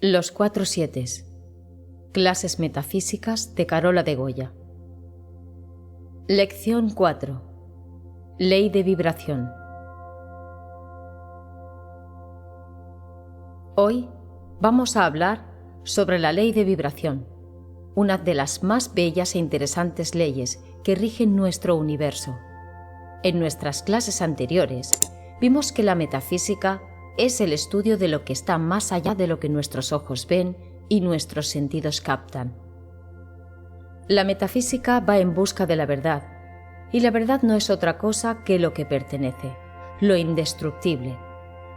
Los 4 Sietes. Clases metafísicas de Carola de Goya. Lección 4. Ley de vibración. Hoy vamos a hablar sobre la ley de vibración, una de las más bellas e interesantes leyes que rigen nuestro universo. En nuestras clases anteriores vimos que la metafísica es el estudio de lo que está más allá de lo que nuestros ojos ven y nuestros sentidos captan. La metafísica va en busca de la verdad, y la verdad no es otra cosa que lo que pertenece, lo indestructible,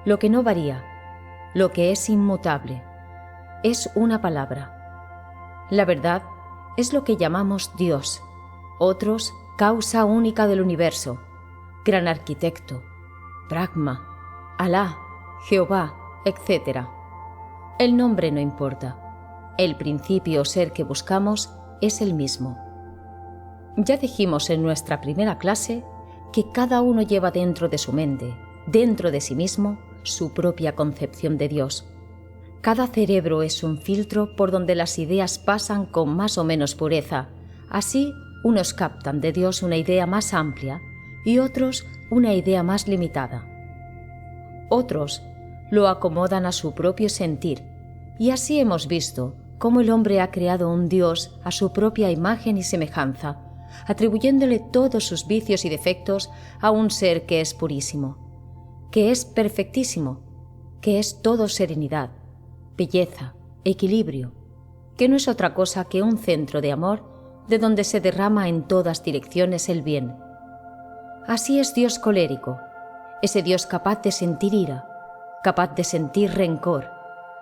lo que no varía, lo que es inmutable. Es una palabra. La verdad es lo que llamamos Dios, otros causa única del universo, gran arquitecto, Brahma, Alá, Jehová, etc. El nombre no importa. El principio o ser que buscamos es el mismo. Ya dijimos en nuestra primera clase que cada uno lleva dentro de su mente, dentro de sí mismo, su propia concepción de Dios. Cada cerebro es un filtro por donde las ideas pasan con más o menos pureza. Así, unos captan de Dios una idea más amplia y otros una idea más limitada. Otros lo acomodan a su propio sentir, y así hemos visto cómo el hombre ha creado un Dios a su propia imagen y semejanza, atribuyéndole todos sus vicios y defectos a un ser que es purísimo, que es perfectísimo, que es todo serenidad, belleza, equilibrio, que no es otra cosa que un centro de amor de donde se derrama en todas direcciones el bien. Así es Dios colérico, ese Dios capaz de sentir ira, capaz de sentir rencor,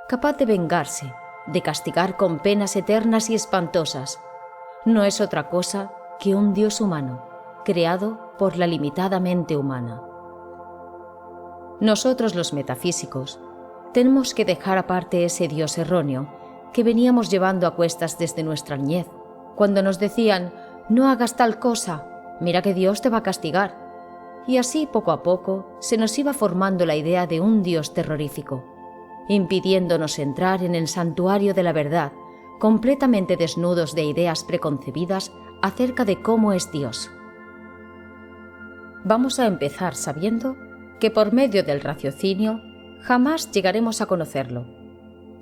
capaz de vengarse, de castigar con penas eternas y espantosas. No es otra cosa que un Dios humano, creado por la limitada mente humana. Nosotros los metafísicos tenemos que dejar aparte ese Dios erróneo que veníamos llevando a cuestas desde nuestra niñez, cuando nos decían, no hagas tal cosa, mira que Dios te va a castigar. Y así poco a poco se nos iba formando la idea de un Dios terrorífico, impidiéndonos entrar en el santuario de la verdad, completamente desnudos de ideas preconcebidas acerca de cómo es Dios. Vamos a empezar sabiendo que por medio del raciocinio jamás llegaremos a conocerlo.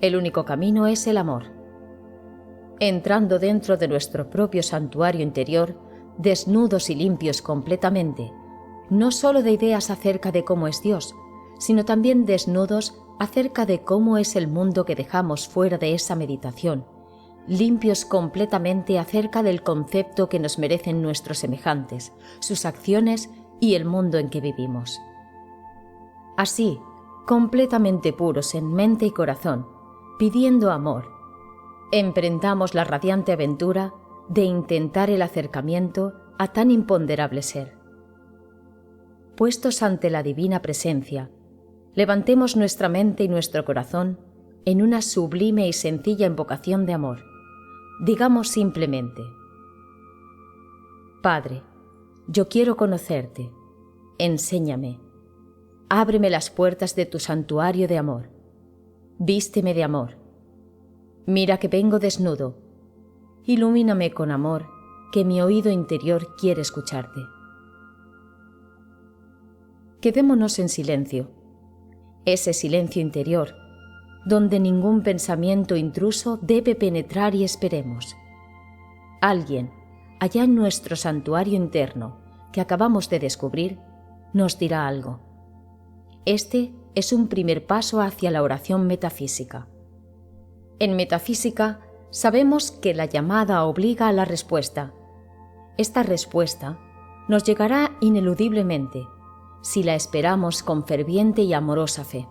El único camino es el amor. Entrando dentro de nuestro propio santuario interior, desnudos y limpios completamente, no solo de ideas acerca de cómo es Dios, sino también desnudos acerca de cómo es el mundo que dejamos fuera de esa meditación, limpios completamente acerca del concepto que nos merecen nuestros semejantes, sus acciones y el mundo en que vivimos. Así, completamente puros en mente y corazón, pidiendo amor, emprendamos la radiante aventura de intentar el acercamiento a tan imponderable ser. Puestos ante la divina presencia, levantemos nuestra mente y nuestro corazón en una sublime y sencilla invocación de amor. Digamos simplemente: Padre, yo quiero conocerte, enséñame, ábreme las puertas de tu santuario de amor, vísteme de amor, mira que vengo desnudo, ilumíname con amor, que mi oído interior quiere escucharte. Quedémonos en silencio, ese silencio interior, donde ningún pensamiento intruso debe penetrar, y esperemos. Alguien, allá en nuestro santuario interno, que acabamos de descubrir, nos dirá algo. Este es un primer paso hacia la oración metafísica. En metafísica sabemos que la llamada obliga a la respuesta. Esta respuesta nos llegará ineludiblemente, si la esperamos con ferviente y amorosa fe.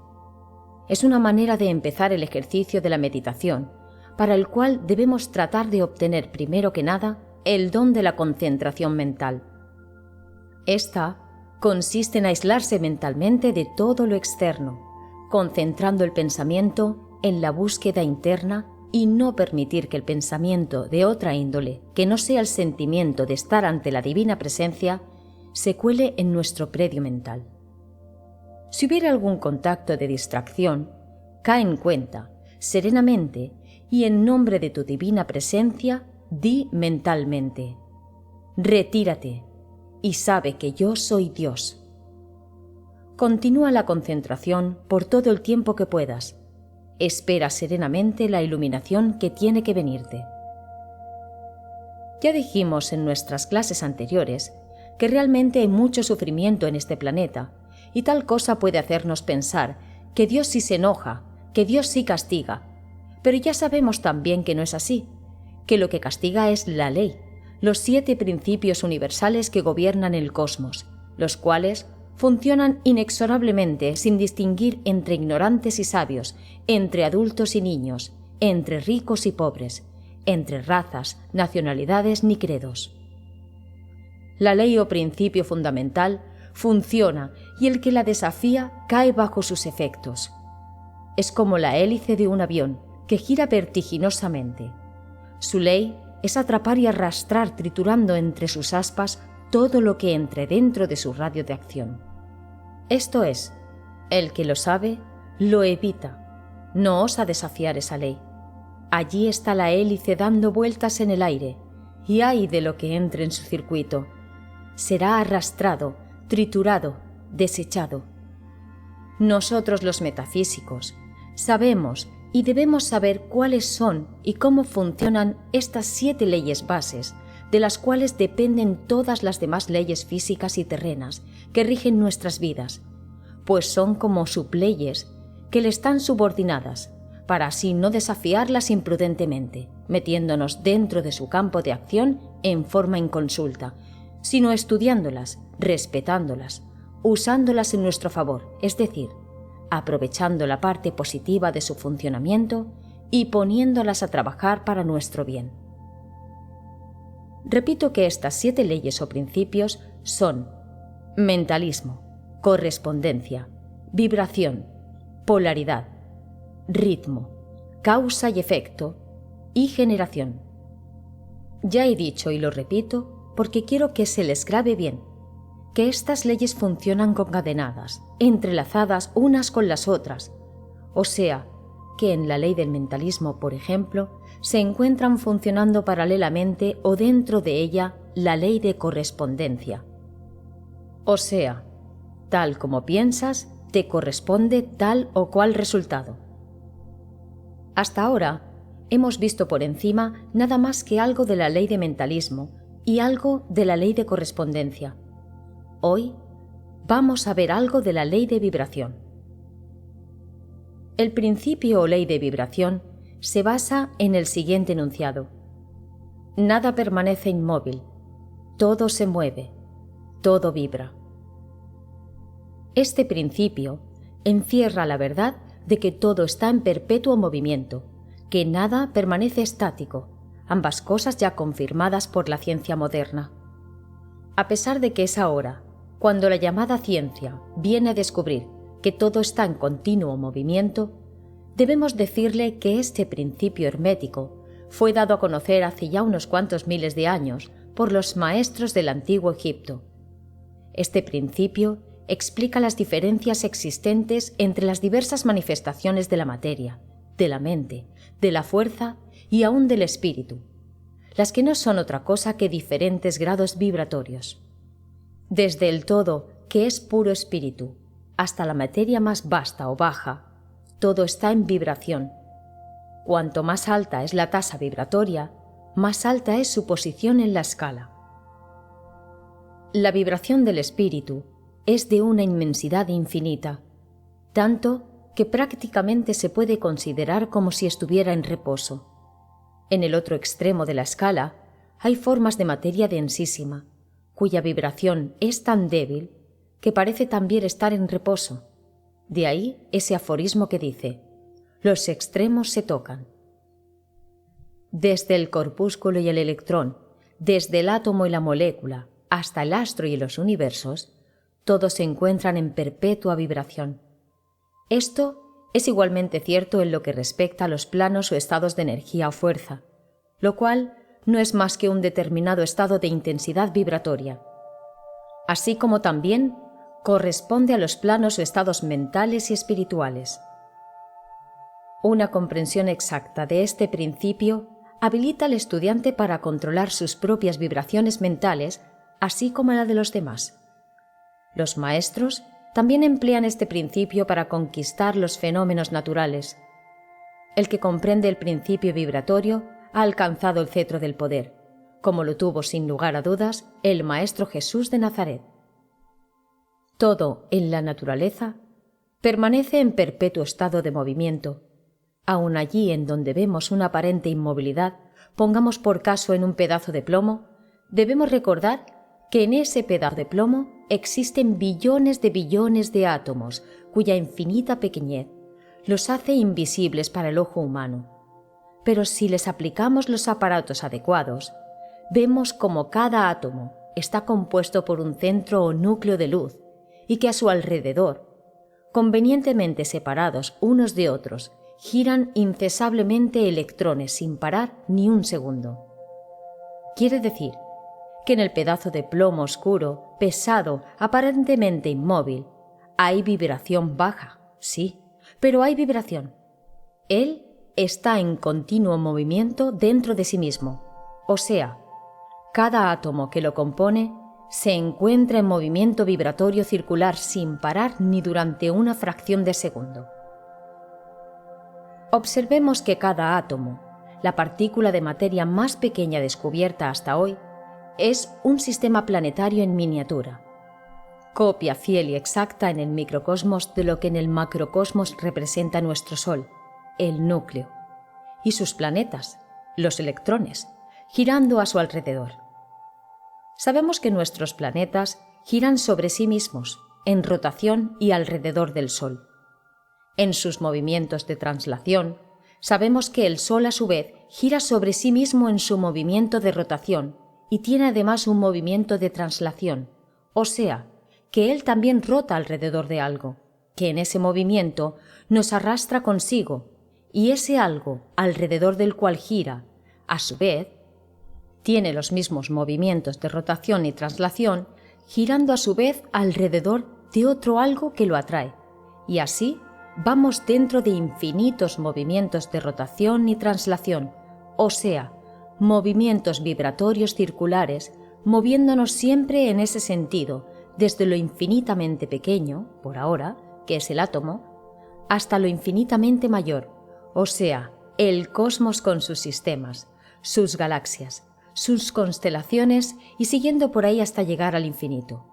Es una manera de empezar el ejercicio de la meditación, para el cual debemos tratar de obtener primero que nada el don de la concentración mental. Esta consiste en aislarse mentalmente de todo lo externo, concentrando el pensamiento en la búsqueda interna y no permitir que el pensamiento de otra índole, que no sea el sentimiento de estar ante la divina presencia, se cuele en nuestro predio mental. Si hubiera algún contacto de distracción, cae en cuenta serenamente y en nombre de tu divina presencia, di mentalmente: retírate y sabe que yo soy Dios. Continúa la concentración por todo el tiempo que puedas. Espera serenamente la iluminación que tiene que venirte. Ya dijimos en nuestras clases anteriores que realmente hay mucho sufrimiento en este planeta, y tal cosa puede hacernos pensar que Dios sí se enoja, que Dios sí castiga. Pero ya sabemos también que no es así, que lo que castiga es la ley, los 7 principios universales que gobiernan el cosmos, los cuales funcionan inexorablemente sin distinguir entre ignorantes y sabios, entre adultos y niños, entre ricos y pobres, entre razas, nacionalidades ni credos. La ley o principio fundamental funciona y el que la desafía cae bajo sus efectos. Es como la hélice de un avión que gira vertiginosamente. Su ley es atrapar y arrastrar triturando entre sus aspas todo lo que entre dentro de su radio de acción. Esto es, el que lo sabe, lo evita, no osa desafiar esa ley. Allí está la hélice dando vueltas en el aire, y ay de lo que entre en su circuito. Será arrastrado, triturado, desechado. Nosotros los metafísicos sabemos y debemos saber cuáles son y cómo funcionan estas 7 leyes bases, de las cuales dependen todas las demás leyes físicas y terrenas que rigen nuestras vidas, pues son como subleyes que le están subordinadas, para así no desafiarlas imprudentemente, metiéndonos dentro de su campo de acción en forma inconsulta, sino estudiándolas, respetándolas, usándolas en nuestro favor, es decir, aprovechando la parte positiva de su funcionamiento y poniéndolas a trabajar para nuestro bien. Repito que estas 7 leyes o principios son mentalismo, correspondencia, vibración, polaridad, ritmo, causa y efecto y generación. Ya he dicho y lo repito porque quiero que se les grabe bien, que estas leyes funcionan concadenadas, entrelazadas unas con las otras, o sea, que en la ley del mentalismo, por ejemplo, se encuentran funcionando paralelamente o dentro de ella la ley de correspondencia. O sea, tal como piensas, te corresponde tal o cual resultado. Hasta ahora, hemos visto por encima nada más que algo de la ley de mentalismo y algo de la ley de correspondencia. Hoy vamos a ver algo de la ley de vibración. El principio o ley de vibración se basa en el siguiente enunciado: nada permanece inmóvil, todo se mueve, todo vibra. Este principio encierra la verdad de que todo está en perpetuo movimiento, que nada permanece estático, ambas cosas ya confirmadas por la ciencia moderna. A pesar de que es ahora, cuando la llamada ciencia viene a descubrir que todo está en continuo movimiento, debemos decirle que este principio hermético fue dado a conocer hace ya unos cuantos miles de años por los maestros del antiguo Egipto. Este principio explica las diferencias existentes entre las diversas manifestaciones de la materia, de la mente, de la fuerza y aún del espíritu, las que no son otra cosa que diferentes grados vibratorios. Desde el todo, que es puro espíritu, hasta la materia más vasta o baja, todo está en vibración. Cuanto más alta es la tasa vibratoria, más alta es su posición en la escala. La vibración del espíritu es de una inmensidad infinita, tanto que prácticamente se puede considerar como si estuviera en reposo. En el otro extremo de la escala hay formas de materia densísima, cuya vibración es tan débil que parece también estar en reposo. De ahí ese aforismo que dice: los extremos se tocan. Desde el corpúsculo y el electrón, desde el átomo y la molécula, hasta el astro y los universos, todos se encuentran en perpetua vibración. Esto es igualmente cierto en lo que respecta a los planos o estados de energía o fuerza, lo cual no es más que un determinado estado de intensidad vibratoria, así como también corresponde a los planos o estados mentales y espirituales. Una comprensión exacta de este principio habilita al estudiante para controlar sus propias vibraciones mentales, así como la de los demás. Los maestros también emplean este principio para conquistar los fenómenos naturales. El que comprende el principio vibratorio ha alcanzado el cetro del poder, como lo tuvo sin lugar a dudas el Maestro Jesús de Nazaret. Todo en la naturaleza permanece en perpetuo estado de movimiento. Aun allí en donde vemos una aparente inmovilidad, pongamos por caso en un pedazo de plomo, debemos recordar que en ese pedazo de plomo existen billones de átomos cuya infinita pequeñez los hace invisibles para el ojo humano. Pero si les aplicamos los aparatos adecuados, vemos como cada átomo está compuesto por un centro o núcleo de luz y que a su alrededor, convenientemente separados unos de otros, giran incesablemente electrones sin parar ni un segundo. Quiere decir que en el pedazo de plomo oscuro, pesado, aparentemente inmóvil, hay vibración baja, sí, pero hay vibración. Él está en continuo movimiento dentro de sí mismo, o sea, cada átomo que lo compone se encuentra en movimiento vibratorio circular sin parar ni durante una fracción de segundo. Observemos que cada átomo, la partícula de materia más pequeña descubierta hasta hoy, es un sistema planetario en miniatura, copia fiel y exacta en el microcosmos de lo que en el macrocosmos representa nuestro Sol, el núcleo, y sus planetas, los electrones, girando a su alrededor. Sabemos que nuestros planetas giran sobre sí mismos, en rotación y alrededor del Sol. En sus movimientos de translación, sabemos que el Sol a su vez gira sobre sí mismo en su movimiento de rotación y tiene además un movimiento de translación, o sea, que él también rota alrededor de algo, que en ese movimiento nos arrastra consigo, y ese algo alrededor del cual gira, a su vez, tiene los mismos movimientos de rotación y translación, girando a su vez alrededor de otro algo que lo atrae, y así vamos dentro de infinitos movimientos de rotación y translación, o sea, movimientos vibratorios circulares, moviéndonos siempre en ese sentido, desde lo infinitamente pequeño, por ahora, que es el átomo, hasta lo infinitamente mayor, o sea, el cosmos con sus sistemas, sus galaxias, sus constelaciones y siguiendo por ahí hasta llegar al infinito.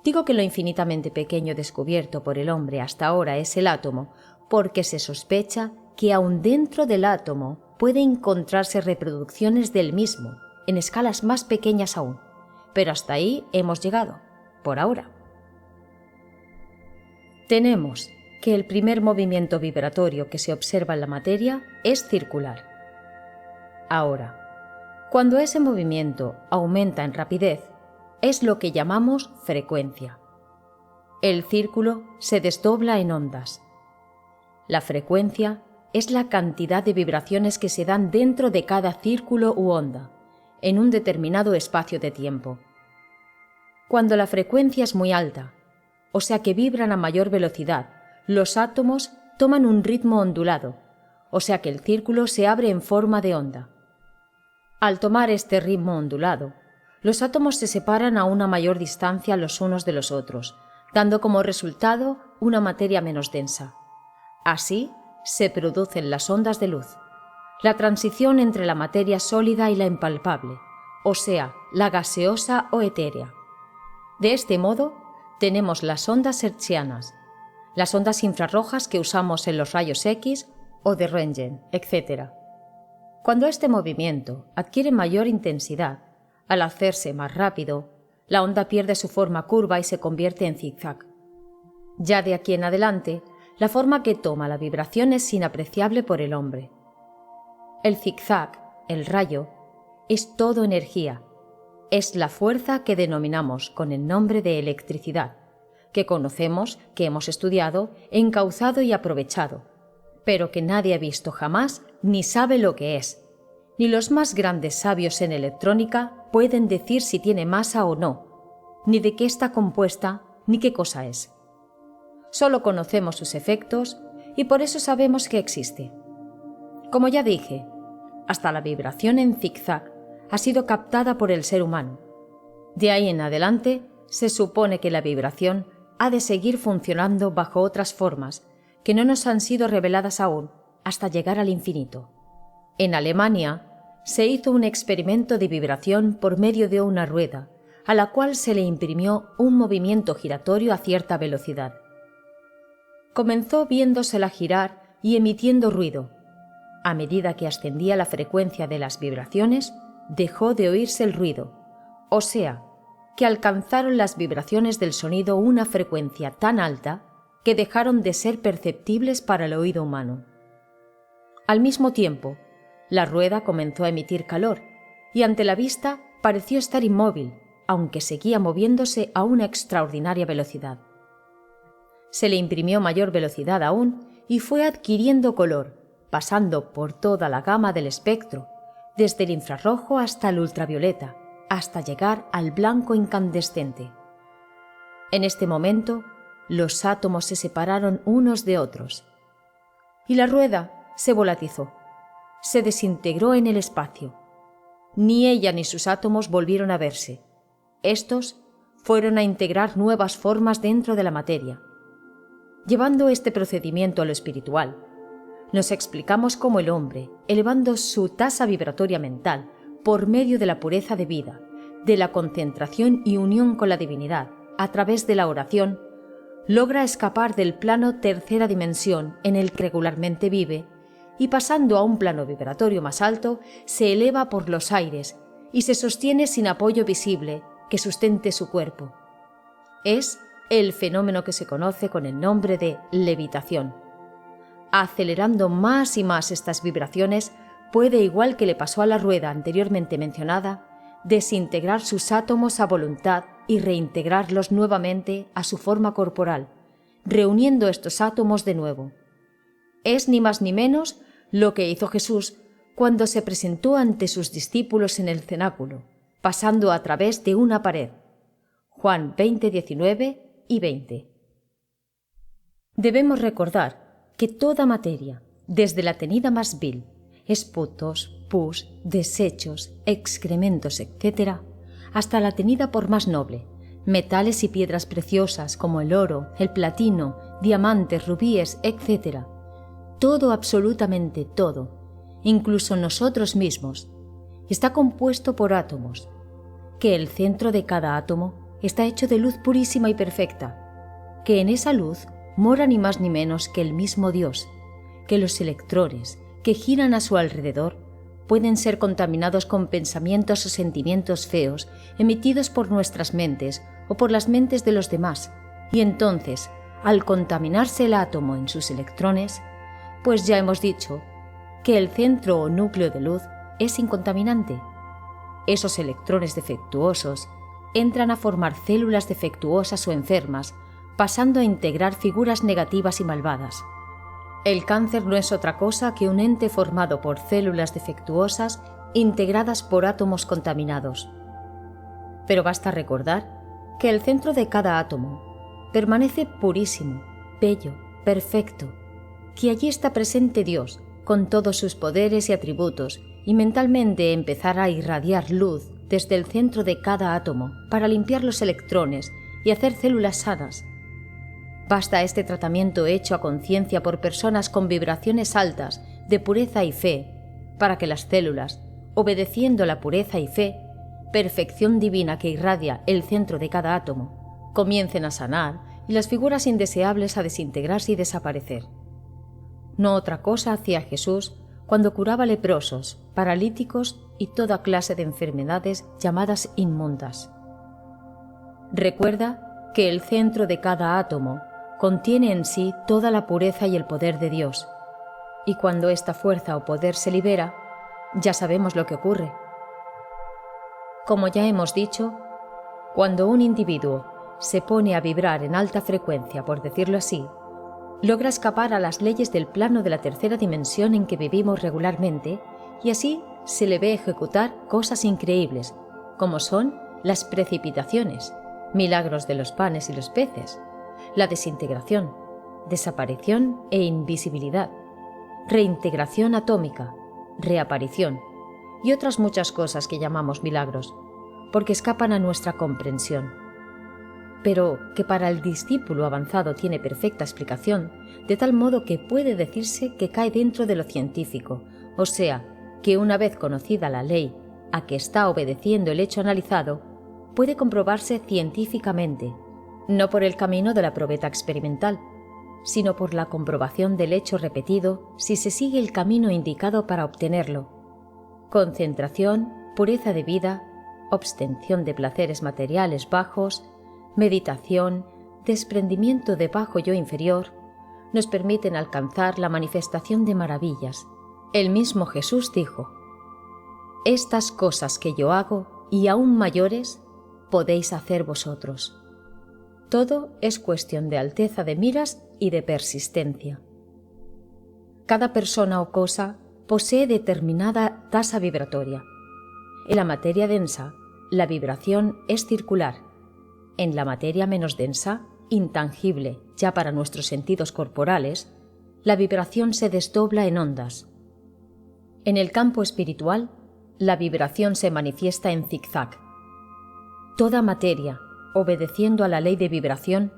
Digo que lo infinitamente pequeño descubierto por el hombre hasta ahora es el átomo, porque se sospecha que aun dentro del átomo puede encontrarse reproducciones del mismo, en escalas más pequeñas aún, pero hasta ahí hemos llegado, por ahora. Tenemos que el primer movimiento vibratorio que se observa en la materia es circular. Ahora, cuando ese movimiento aumenta en rapidez, es lo que llamamos frecuencia. El círculo se desdobla en ondas. La frecuencia es la cantidad de vibraciones que se dan dentro de cada círculo u onda, en un determinado espacio de tiempo. Cuando la frecuencia es muy alta, o sea que vibran a mayor velocidad, los átomos toman un ritmo ondulado, o sea que el círculo se abre en forma de onda. Al tomar este ritmo ondulado, los átomos se separan a una mayor distancia los unos de los otros, dando como resultado una materia menos densa. Así se producen las ondas de luz, la transición entre la materia sólida y la impalpable, o sea, la gaseosa o etérea. De este modo, tenemos las ondas hertzianas, las ondas infrarrojas que usamos en los rayos X o de Röntgen, etc. Cuando este movimiento adquiere mayor intensidad, al hacerse más rápido, la onda pierde su forma curva y se convierte en zigzag. Ya de aquí en adelante, la forma que toma la vibración es inapreciable por el hombre. El zigzag, el rayo, es todo energía. Es la fuerza que denominamos con el nombre de electricidad, que conocemos, que hemos estudiado, encauzado y aprovechado, pero que nadie ha visto jamás ni sabe lo que es. Ni los más grandes sabios en electrónica pueden decir si tiene masa o no, ni de qué está compuesta, ni qué cosa es. Solo conocemos sus efectos y por eso sabemos que existe. Como ya dije, hasta la vibración en zigzag ha sido captada por el ser humano. De ahí en adelante, se supone que la vibración ha de seguir funcionando bajo otras formas que no nos han sido reveladas aún hasta llegar al infinito. En Alemania se hizo un experimento de vibración por medio de una rueda, a la cual se le imprimió un movimiento giratorio a cierta velocidad. Comenzó viéndosela girar y emitiendo ruido. A medida que ascendía la frecuencia de las vibraciones, dejó de oírse el ruido, o sea, que alcanzaron las vibraciones del sonido una frecuencia tan alta que dejaron de ser perceptibles para el oído humano. Al mismo tiempo, la rueda comenzó a emitir calor y ante la vista pareció estar inmóvil, aunque seguía moviéndose a una extraordinaria velocidad. Se le imprimió mayor velocidad aún y fue adquiriendo color, pasando por toda la gama del espectro, desde el infrarrojo hasta el ultravioleta, hasta llegar al blanco incandescente. En este momento, los átomos se separaron unos de otros, y la rueda se volatizó, se desintegró en el espacio. Ni ella ni sus átomos volvieron a verse. Estos fueron a integrar nuevas formas dentro de la materia. Llevando este procedimiento a lo espiritual, nos explicamos cómo el hombre, elevando su tasa vibratoria mental por medio de la pureza de vida, de la concentración y unión con la divinidad, a través de la oración, logra escapar del plano tercera dimensión en el que regularmente vive y pasando a un plano vibratorio más alto, se eleva por los aires y se sostiene sin apoyo visible que sustente su cuerpo. Es el fenómeno que se conoce con el nombre de levitación. Acelerando más y más estas vibraciones, puede, igual que le pasó a la rueda anteriormente mencionada, desintegrar sus átomos a voluntad y reintegrarlos nuevamente a su forma corporal, reuniendo estos átomos de nuevo. Es ni más ni menos lo que hizo Jesús cuando se presentó ante sus discípulos en el cenáculo, pasando a través de una pared. Juan 20, 19 y 20. Debemos recordar que toda materia, desde la tenida más vil, esputos, pus, desechos, excrementos, etc., hasta la tenida por más noble, metales y piedras preciosas como el oro, el platino, diamantes, rubíes, etc., todo, absolutamente todo, incluso nosotros mismos, está compuesto por átomos, que el centro de cada átomo está hecho de luz purísima y perfecta, que en esa luz mora ni más ni menos que el mismo Dios, que los electrones que giran a su alrededor pueden ser contaminados con pensamientos o sentimientos feos emitidos por nuestras mentes o por las mentes de los demás, y entonces, al contaminarse el átomo en sus electrones, pues ya hemos dicho que el centro o núcleo de luz es incontaminante. Esos electrones defectuosos entran a formar células defectuosas o enfermas, pasando a integrar figuras negativas y malvadas. El cáncer no es otra cosa que un ente formado por células defectuosas integradas por átomos contaminados. Pero basta recordar que el centro de cada átomo permanece purísimo, bello, perfecto, que allí está presente Dios con todos sus poderes y atributos y mentalmente empezar a irradiar luz desde el centro de cada átomo para limpiar los electrones y hacer células sanas. Basta este tratamiento hecho a conciencia por personas con vibraciones altas de pureza y fe para que las células, obedeciendo la pureza y fe, perfección divina que irradia el centro de cada átomo, comiencen a sanar y las figuras indeseables a desintegrarse y desaparecer. No otra cosa hacía Jesús cuando curaba leprosos, paralíticos y toda clase de enfermedades llamadas inmundas. Recuerda que el centro de cada átomo contiene en sí toda la pureza y el poder de Dios, y cuando esta fuerza o poder se libera, ya sabemos lo que ocurre. Como ya hemos dicho, cuando un individuo se pone a vibrar en alta frecuencia, por decirlo así, logra escapar a las leyes del plano de la tercera dimensión en que vivimos regularmente y así se le ve ejecutar cosas increíbles, como son las precipitaciones, milagros de los panes y los peces, la desintegración, desaparición e invisibilidad, reintegración atómica, reaparición y otras muchas cosas que llamamos milagros, porque escapan a nuestra comprensión, pero que para el discípulo avanzado tiene perfecta explicación, de tal modo que puede decirse que cae dentro de lo científico, o sea, que una vez conocida la ley a que está obedeciendo el hecho analizado, puede comprobarse científicamente, no por el camino de la probeta experimental, sino por la comprobación del hecho repetido si se sigue el camino indicado para obtenerlo. Concentración, pureza de vida, abstención de placeres materiales bajos, meditación, desprendimiento de bajo yo inferior, nos permiten alcanzar la manifestación de maravillas. El mismo Jesús dijo: «Estas cosas que yo hago, y aún mayores, podéis hacer vosotros». Todo es cuestión de alteza de miras y de persistencia. Cada persona o cosa posee determinada tasa vibratoria. En la materia densa, la vibración es circular. En la materia menos densa, intangible ya para nuestros sentidos corporales, la vibración se desdobla en ondas. En el campo espiritual, la vibración se manifiesta en zigzag. Toda materia, obedeciendo a la ley de vibración,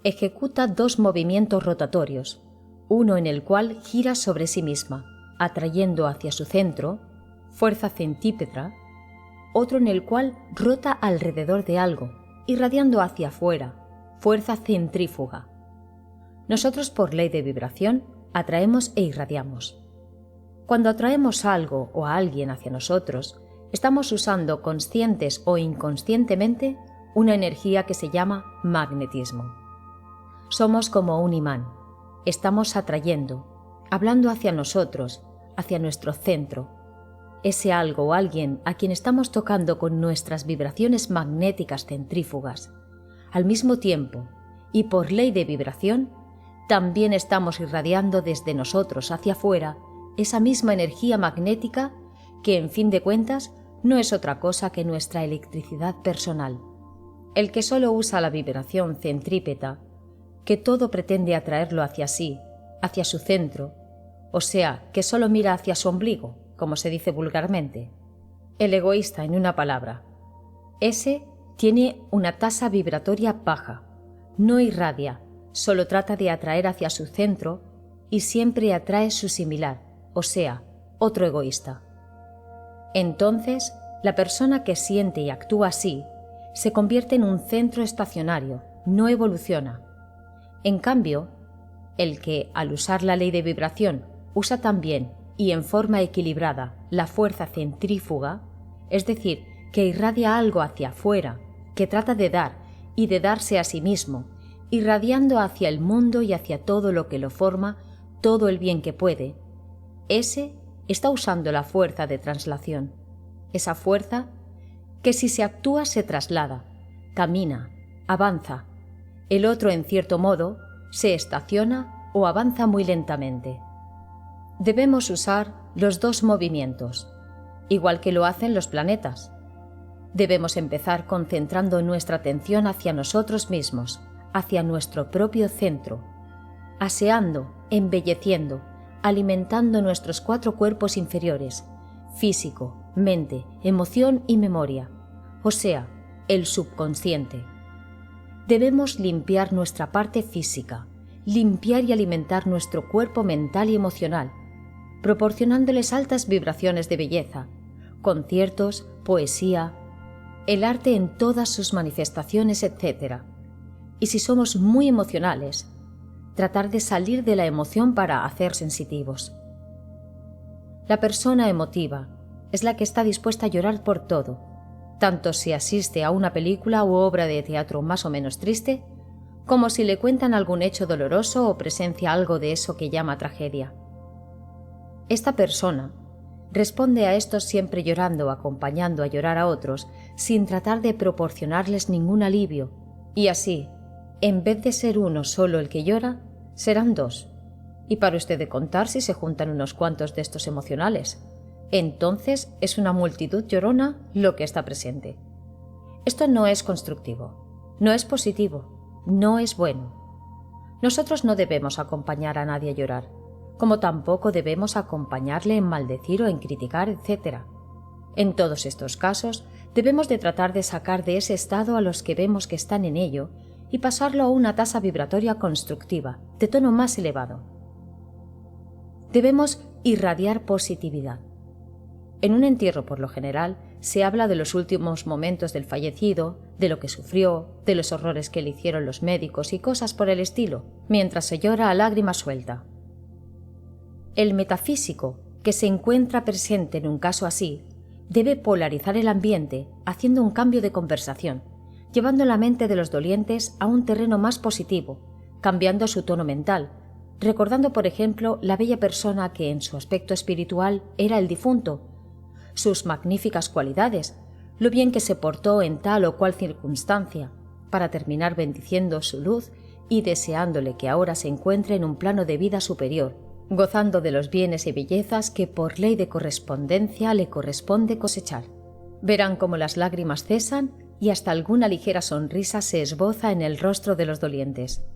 ejecuta dos movimientos rotatorios, uno en el cual gira sobre sí misma, atrayendo hacia su centro, fuerza centípeta, otro en el cual rota alrededor de algo, irradiando hacia afuera, fuerza centrífuga. Nosotros, por ley de vibración, atraemos e irradiamos. Cuando atraemos algo o a alguien hacia nosotros, estamos usando conscientes o inconscientemente una energía que se llama magnetismo. Somos como un imán. Estamos atrayendo, hablando hacia nosotros, hacia nuestro centro. Ese algo o alguien a quien estamos tocando con nuestras vibraciones magnéticas centrífugas. Al mismo tiempo, y por ley de vibración, también estamos irradiando desde nosotros hacia afuera esa misma energía magnética que, en fin de cuentas, no es otra cosa que nuestra electricidad personal. El que solo usa la vibración centrípeta, que todo pretende atraerlo hacia sí, hacia su centro, o sea, que solo mira hacia su ombligo, como se dice vulgarmente. El egoísta, en una palabra. Ese tiene una tasa vibratoria baja, no irradia, solo trata de atraer hacia su centro y siempre atrae su similar, o sea, otro egoísta. Entonces, la persona que siente y actúa así se convierte en un centro estacionario, no evoluciona. En cambio, el que, al usar la ley de vibración, usa también y en forma equilibrada la fuerza centrífuga, es decir, que irradia algo hacia afuera, que trata de dar y de darse a sí mismo, irradiando hacia el mundo y hacia todo lo que lo forma, todo el bien que puede, ese está usando la fuerza de traslación. Esa fuerza que si se actúa se traslada, camina, avanza. El otro, en cierto modo, se estaciona o avanza muy lentamente. Debemos usar los dos movimientos, igual que lo hacen los planetas. Debemos empezar concentrando nuestra atención hacia nosotros mismos, hacia nuestro propio centro, aseando, embelleciendo, alimentando nuestros 4 cuerpos inferiores, físico, mente, emoción y memoria, o sea, el subconsciente. Debemos limpiar nuestra parte física, limpiar y alimentar nuestro cuerpo mental y emocional, proporcionándoles altas vibraciones de belleza, conciertos, poesía, el arte en todas sus manifestaciones, etc. Y si somos muy emocionales, tratar de salir de la emoción para hacer sensitivos. La persona emotiva es la que está dispuesta a llorar por todo, tanto si asiste a una película u obra de teatro más o menos triste, como si le cuentan algún hecho doloroso o presencia algo de eso que llama tragedia. Esta persona responde a esto siempre llorando, acompañando a llorar a otros, sin tratar de proporcionarles ningún alivio, y así, en vez de ser uno solo el que llora, serán 2. Y para usted de contar si se juntan unos cuantos de estos emocionales. Entonces es una multitud llorona lo que está presente. Esto no es constructivo, no es positivo, no es bueno. Nosotros no debemos acompañar a nadie a llorar, como tampoco debemos acompañarle en maldecir o en criticar, etc. En todos estos casos, debemos de tratar de sacar de ese estado a los que vemos que están en ello y pasarlo a una tasa vibratoria constructiva, de tono más elevado. Debemos irradiar positividad. En un entierro, por lo general, se habla de los últimos momentos del fallecido, de lo que sufrió, de los horrores que le hicieron los médicos y cosas por el estilo, mientras se llora a lágrima suelta. El metafísico, que se encuentra presente en un caso así, debe polarizar el ambiente haciendo un cambio de conversación, llevando la mente de los dolientes a un terreno más positivo, cambiando su tono mental, recordando, por ejemplo, la bella persona que en su aspecto espiritual era el difunto, sus magníficas cualidades, lo bien que se portó en tal o cual circunstancia, para terminar bendiciendo su luz y deseándole que ahora se encuentre en un plano de vida superior, gozando de los bienes y bellezas que por ley de correspondencia le corresponde cosechar. Verán cómo las lágrimas cesan y hasta alguna ligera sonrisa se esboza en el rostro de los dolientes.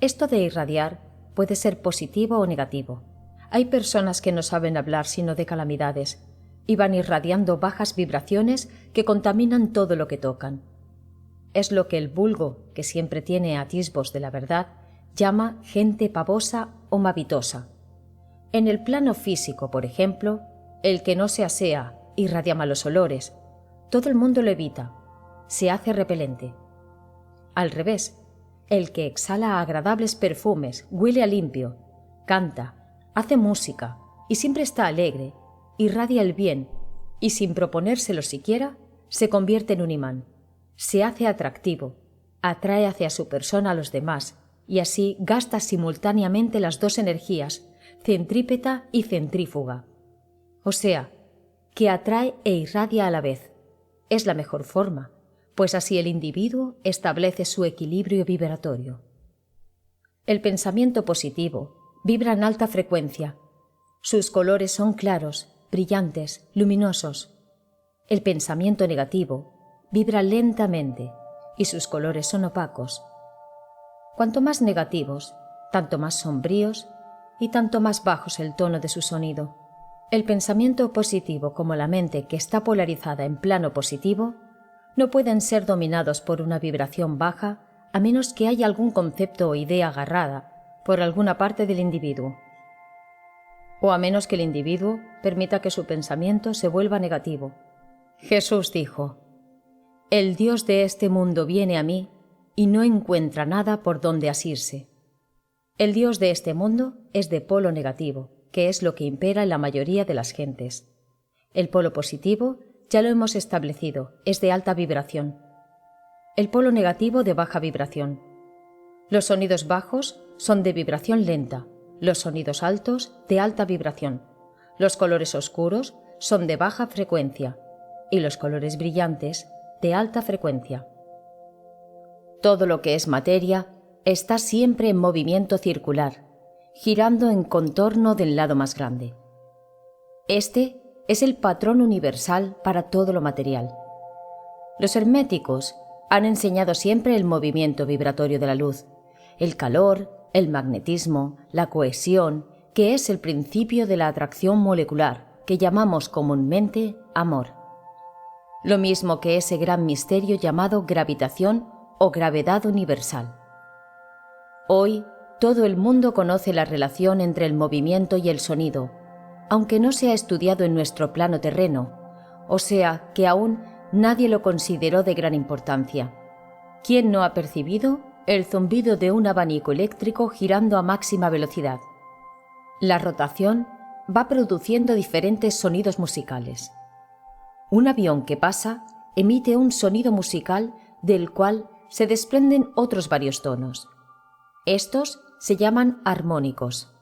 Esto de irradiar puede ser positivo o negativo. Hay personas que no saben hablar sino de calamidades y van irradiando bajas vibraciones que contaminan todo lo que tocan. Es lo que el vulgo, que siempre tiene atisbos de la verdad, llama gente pavosa o mavitosa. En el plano físico, por ejemplo, el que no se asea irradia malos olores. Todo el mundo lo evita. Se hace repelente. Al revés, el que exhala agradables perfumes, huele a limpio, canta, hace música y siempre está alegre, irradia el bien y sin proponérselo siquiera, se convierte en un imán. Se hace atractivo, atrae hacia su persona a los demás y así gasta simultáneamente las dos energías, centrípeta y centrífuga. O sea, que atrae e irradia a la vez. Es la mejor forma, pues así el individuo establece su equilibrio vibratorio. El pensamiento positivo vibra en alta frecuencia. Sus colores son claros, brillantes, luminosos. El pensamiento negativo vibra lentamente y sus colores son opacos. Cuanto más negativos, tanto más sombríos y tanto más bajos el tono de su sonido. El pensamiento positivo como la mente que está polarizada en plano positivo no pueden ser dominados por una vibración baja a menos que haya algún concepto o idea agarrada por alguna parte del individuo, o a menos que el individuo permita que su pensamiento se vuelva negativo. Jesús dijo: «El Dios de este mundo viene a mí y no encuentra nada por donde asirse». El Dios de este mundo es de polo negativo, que es lo que impera en la mayoría de las gentes. El polo positivo, ya lo hemos establecido, es de alta vibración. El polo negativo de baja vibración. Los sonidos bajos son de vibración lenta, los sonidos altos de alta vibración. Los colores oscuros son de baja frecuencia y los colores brillantes de alta frecuencia. Todo lo que es materia está siempre en movimiento circular, girando en contorno del lado más grande. Este es el patrón universal para todo lo material. Los herméticos han enseñado siempre el movimiento vibratorio de la luz, el calor, el magnetismo, la cohesión, que es el principio de la atracción molecular, que llamamos comúnmente amor. Lo mismo que ese gran misterio llamado gravitación o gravedad universal. Hoy, todo el mundo conoce la relación entre el movimiento y el sonido, aunque no se ha estudiado en nuestro plano terreno, o sea que aún nadie lo consideró de gran importancia. ¿Quién no ha percibido el zumbido de un abanico eléctrico girando a máxima velocidad? La rotación va produciendo diferentes sonidos musicales. Un avión que pasa emite un sonido musical del cual se desprenden otros varios tonos. Estos se llaman armónicos,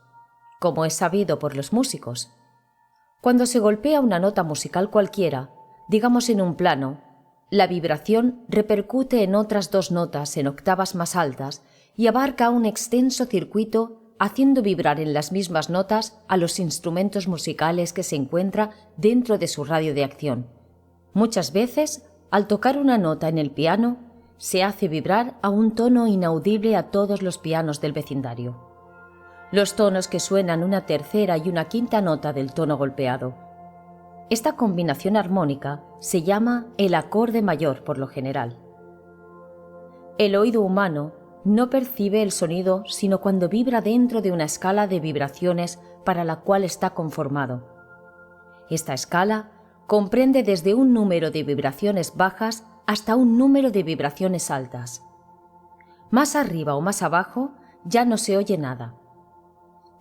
como es sabido por los músicos. Cuando se golpea una nota musical cualquiera, digamos en un plano, la vibración repercute en otras dos notas en octavas más altas y abarca un extenso circuito haciendo vibrar en las mismas notas a los instrumentos musicales que se encuentra dentro de su radio de acción. Muchas veces, al tocar una nota en el piano, se hace vibrar a un tono inaudible a todos los pianos del vecindario. Los tonos que suenan una tercera y una quinta nota del tono golpeado. Esta combinación armónica se llama el acorde mayor por lo general. El oído humano no percibe el sonido sino cuando vibra dentro de una escala de vibraciones para la cual está conformado. Esta escala comprende desde un número de vibraciones bajas hasta un número de vibraciones altas. Más arriba o más abajo ya no se oye nada.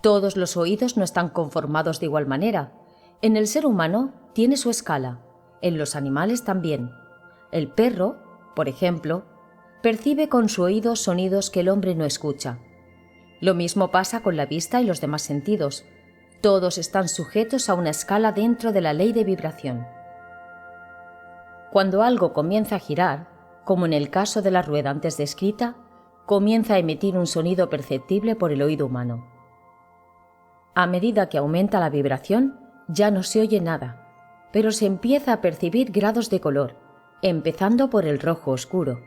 Todos los oídos no están conformados de igual manera. En el ser humano tiene su escala, en los animales también. El perro, por ejemplo, percibe con su oído sonidos que el hombre no escucha. Lo mismo pasa con la vista y los demás sentidos. Todos están sujetos a una escala dentro de la ley de vibración. Cuando algo comienza a girar, como en el caso de la rueda antes descrita, comienza a emitir un sonido perceptible por el oído humano. A medida que aumenta la vibración, ya no se oye nada, pero se empieza a percibir grados de color, empezando por el rojo oscuro.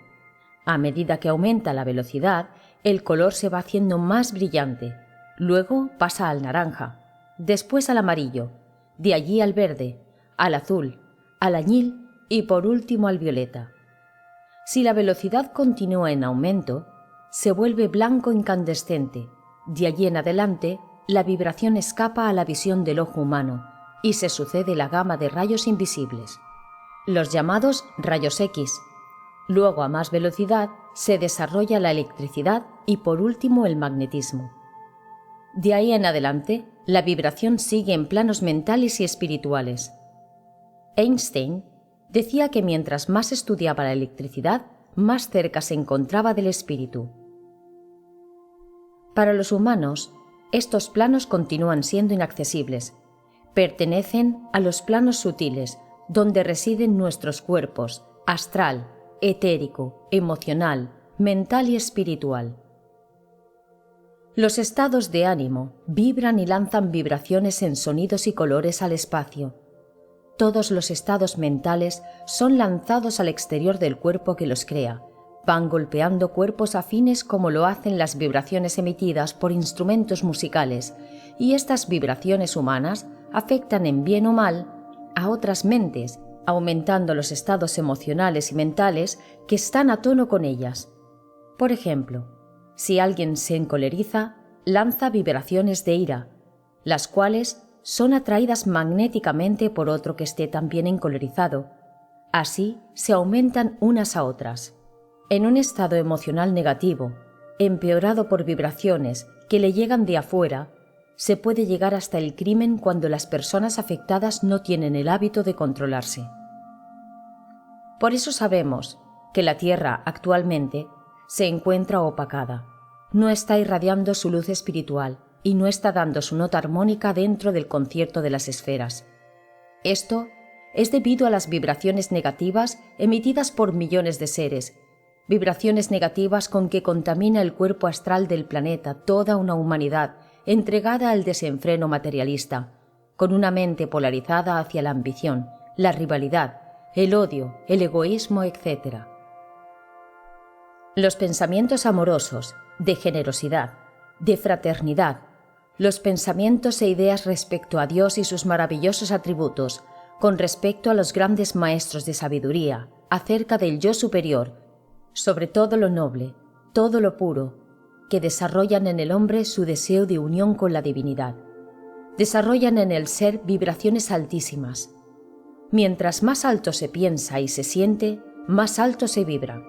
A medida que aumenta la velocidad, el color se va haciendo más brillante, luego pasa al naranja, después al amarillo, de allí al verde, al azul, al añil y por último al violeta. Si la velocidad continúa en aumento, se vuelve blanco incandescente. De allí en adelante, la vibración escapa a la visión del ojo humano y se sucede la gama de rayos invisibles, los llamados rayos X. Luego, a más velocidad, se desarrolla la electricidad y por último el magnetismo. De ahí en adelante, la vibración sigue en planos mentales y espirituales. Einstein decía que mientras más estudiaba la electricidad, más cerca se encontraba del espíritu. Para los humanos, estos planos continúan siendo inaccesibles. Pertenecen a los planos sutiles, donde residen nuestros cuerpos, astral, etérico, emocional, mental y espiritual. Los estados de ánimo vibran y lanzan vibraciones en sonidos y colores al espacio. Todos los estados mentales son lanzados al exterior del cuerpo que los crea. Van golpeando cuerpos afines como lo hacen las vibraciones emitidas por instrumentos musicales, y estas vibraciones humanas afectan en bien o mal a otras mentes, aumentando los estados emocionales y mentales que están a tono con ellas. Por ejemplo, si alguien se encoleriza, lanza vibraciones de ira, las cuales son atraídas magnéticamente por otro que esté también encolerizado. Así se aumentan unas a otras. En un estado emocional negativo, empeorado por vibraciones que le llegan de afuera, se puede llegar hasta el crimen cuando las personas afectadas no tienen el hábito de controlarse. Por eso sabemos que la Tierra actualmente se encuentra opacada, no está irradiando su luz espiritual y no está dando su nota armónica dentro del concierto de las esferas. Esto es debido a las vibraciones negativas emitidas por millones de seres, vibraciones negativas con que contamina el cuerpo astral del planeta toda una humanidad entregada al desenfreno materialista, con una mente polarizada hacia la ambición, la rivalidad, el odio, el egoísmo, etc. Los pensamientos amorosos, de generosidad, de fraternidad, los pensamientos e ideas respecto a Dios y sus maravillosos atributos, con respecto a los grandes maestros de sabiduría, acerca del yo superior, sobre todo lo noble, todo lo puro, que desarrollan en el hombre su deseo de unión con la divinidad. Desarrollan en el ser vibraciones altísimas. Mientras más alto se piensa y se siente, más alto se vibra.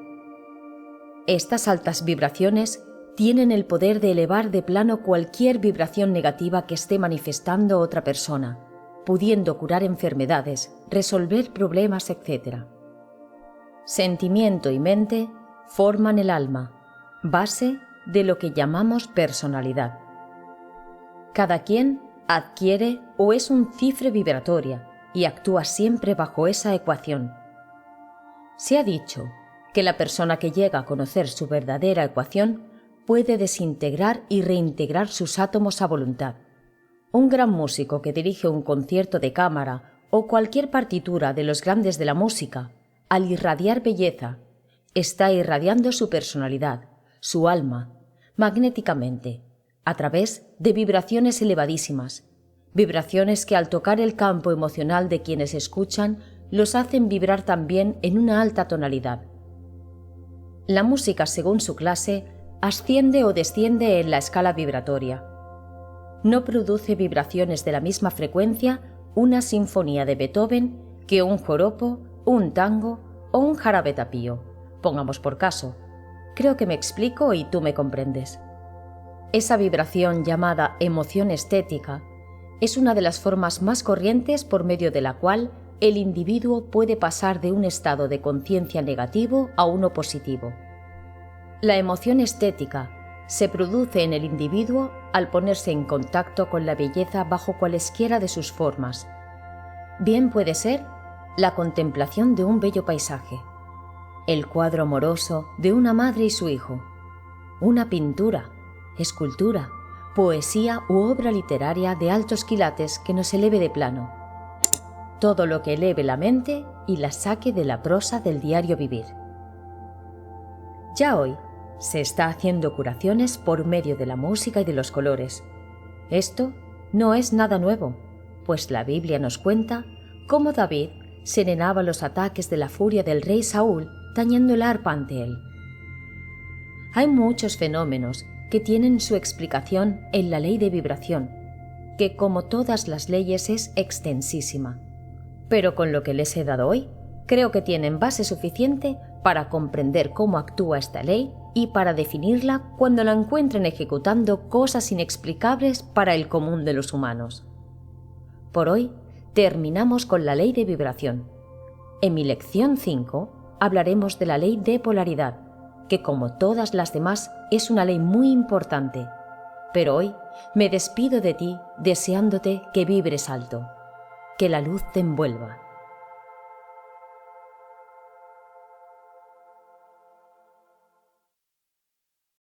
Estas altas vibraciones tienen el poder de elevar de plano cualquier vibración negativa que esté manifestando otra persona, pudiendo curar enfermedades, resolver problemas, etc. Sentimiento y mente forman el alma, base de lo que llamamos personalidad. Cada quien adquiere o es un cifre vibratoria y actúa siempre bajo esa ecuación. Se ha dicho que la persona que llega a conocer su verdadera ecuación puede desintegrar y reintegrar sus átomos a voluntad. Un gran músico que dirige un concierto de cámara o cualquier partitura de los grandes de la música, al irradiar belleza, está irradiando su personalidad, su alma, magnéticamente, a través de vibraciones elevadísimas, vibraciones que al tocar el campo emocional de quienes escuchan los hacen vibrar también en una alta tonalidad. La música, según su clase, asciende o desciende en la escala vibratoria. No produce vibraciones de la misma frecuencia una sinfonía de Beethoven que un joropo, un tango o un jarabe tapió, pongamos por caso. Creo que me explico y tú me comprendes. Esa vibración llamada emoción estética es una de las formas más corrientes por medio de la cual el individuo puede pasar de un estado de conciencia negativo a uno positivo. La emoción estética se produce en el individuo al ponerse en contacto con la belleza bajo cualesquiera de sus formas. Bien puede ser la contemplación de un bello paisaje, el cuadro amoroso de una madre y su hijo, una pintura, escultura, poesía u obra literaria de altos quilates que nos eleve de plano. Todo lo que eleve la mente y la saque de la prosa del diario vivir. Ya hoy se está haciendo curaciones por medio de la música y de los colores. Esto no es nada nuevo, pues la Biblia nos cuenta cómo David serenaba los ataques de la furia del rey Saúl tañendo el arpa ante él. Hay muchos fenómenos que tienen su explicación en la ley de vibración, que como todas las leyes es extensísima. Pero con lo que les he dado hoy, creo que tienen base suficiente para comprender cómo actúa esta ley y para definirla cuando la encuentren ejecutando cosas inexplicables para el común de los humanos. Por hoy terminamos con la ley de vibración. En mi lección 5 hablaremos de la ley de polaridad, que como todas las demás es una ley muy importante. Pero hoy me despido de ti deseándote que vibres alto, que la luz te envuelva.